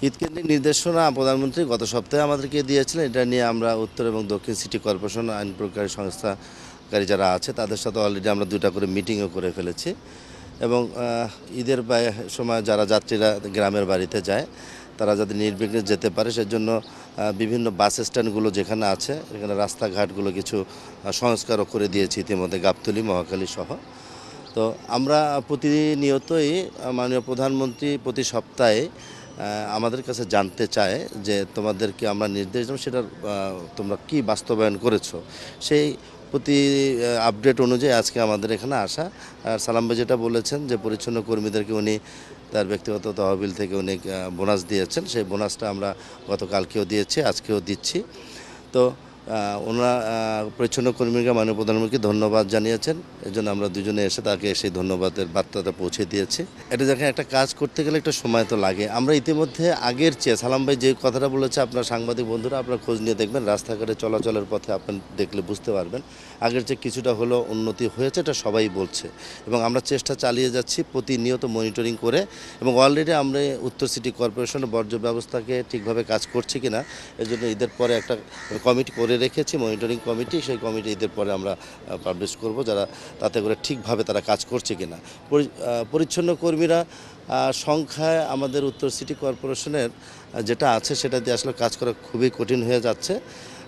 ঈদকেন্দ্রিক নির্দেশনা প্রধানমন্ত্রী গত সপ্তাহে আমাদেরকে দিয়েছিলেন। এটা নিয়ে আমরা উত্তর এবং দক্ষিণ সিটি কর্পোরেশন আইন প্রয়োগকারী সংস্থাকারী যারা আছে তাদের সাথে অলরেডি আমরা 2টা করে মিটিংও করে ফেলেছি এবং ঈদের সময় যারা যাত্রীরা গ্রামের বাড়িতে যায় তারা যাতে নির্বিঘ্নে যেতে পারে সেজন্য বিভিন্ন বাস স্ট্যান্ডগুলো যেখানে আছে এখানে রাস্তাঘাটগুলো কিছু সংস্কারও করে দিয়েছি ইতিমধ্যে, গাবতলী, মহাখালী সহ। তো আমরা প্রতিনিয়তই মাননীয় প্রধানমন্ত্রী প্রতি সপ্তাহে আমাদের কাছে জানতে চায় যে তোমাদেরকে আমরা নির্দেশ দেব সেটা তোমরা কি বাস্তবায়ন করেছো, সেই প্রতি আপডেট অনুযায়ী আজকে আমাদের এখানে আসা। আর সালাম ভাই যেটা বলেছেন যে পরিচ্ছন্ন কর্মীদেরকে উনি তার ব্যক্তিগত তহবিল থেকে উনি বোনাস দিয়েছেন, সেই বোনাসটা আমরা গতকালকেও দিয়েছি, আজকেও দিচ্ছি। তো ওনারা পরিচ্ছন্ন কর্মীকে মাননীয় প্রধানমন্ত্রীকে ধন্যবাদ জানিয়েছেন, এই জন্য আমরা দুজনে এসে তাকে সেই ধন্যবাদের বার্তাটা পৌঁছে দিয়েছি। এটা দেখেন একটা কাজ করতে গেলে একটা সময় তো লাগে। আমরা ইতিমধ্যে আগের চেয়ে সালাম ভাই যে কথাটা বলেছে, আপনার সাংবাদিক বন্ধুরা আপনার খোঁজ নিয়ে দেখবেন, রাস্তাঘাটে চলাচলের পথে আপনার দেখলে বুঝতে পারবেন আগের চেয়ে কিছুটা হলো উন্নতি হয়েছে, এটা সবাই বলছে এবং আমরা চেষ্টা চালিয়ে যাচ্ছি প্রতিনিয়ত মনিটরিং করে। এবং অলরেডি আমরা উত্তর সিটি কর্পোরেশনের বর্জ্য ব্যবস্থাকে ঠিকভাবে কাজ করছি কিনা এজন্য ঈদের পরে একটা কমিটি করে রেখেছি, মনিটরিং কমিটি। সেই কমিটি ঈদের পরে আমরা পাবলিশ করব, যারা তাতে করে ঠিকভাবে তারা কাজ করছে কিনা। পরিচ্ছন্ন কর্মীরা সংখ্যায় আমাদের উত্তর সিটি কর্পোরেশনের যেটা আছে সেটা দিয়ে আসলে কাজ করা খুবই কঠিন হয়ে যাচ্ছে।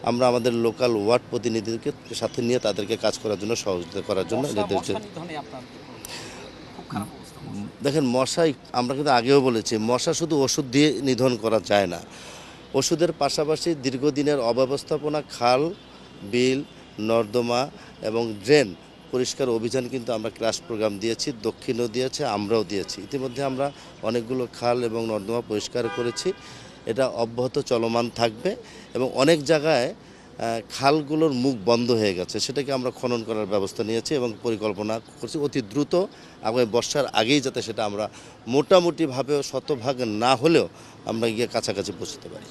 আমরা আমাদের লোকাল ওয়ার্ড প্রতিনিধিকে সাথে নিয়ে তাদেরকে কাজ করার জন্য সহযোগিতা করার জন্য নির্দেশ। দেখেন মশাই, আমরা কিন্তু আগেও বলেছি মশা শুধু ওষুধ দিয়ে নিধন করা যায় না। ওষুধের পাশাপাশি দীর্ঘদিনের অব্যবস্থাপনা, খাল, বিল, নর্দমা এবং ড্রেন পরিষ্কার অভিযান কিন্তু আমরা ক্রাশ প্রোগ্রাম দিয়েছি, দক্ষিণও দিয়েছে, আমরাও দিয়েছি। ইতিমধ্যে আমরা অনেকগুলো খাল এবং নর্দমা পরিষ্কার করেছি, এটা অব্যাহত চলমান থাকবে এবং অনেক জায়গায় খালগুলোর মুখ বন্ধ হয়ে গেছে, সেটাকে আমরা খনন করার ব্যবস্থা নিয়েছি এবং পরিকল্পনা করছি অতি দ্রুত আগামী বর্ষার আগেই যাতে সেটা আমরা মোটামুটিভাবে শতভাগ না হলেও আমরা গিয়ে কাছাকাছি পৌঁছতে পারি।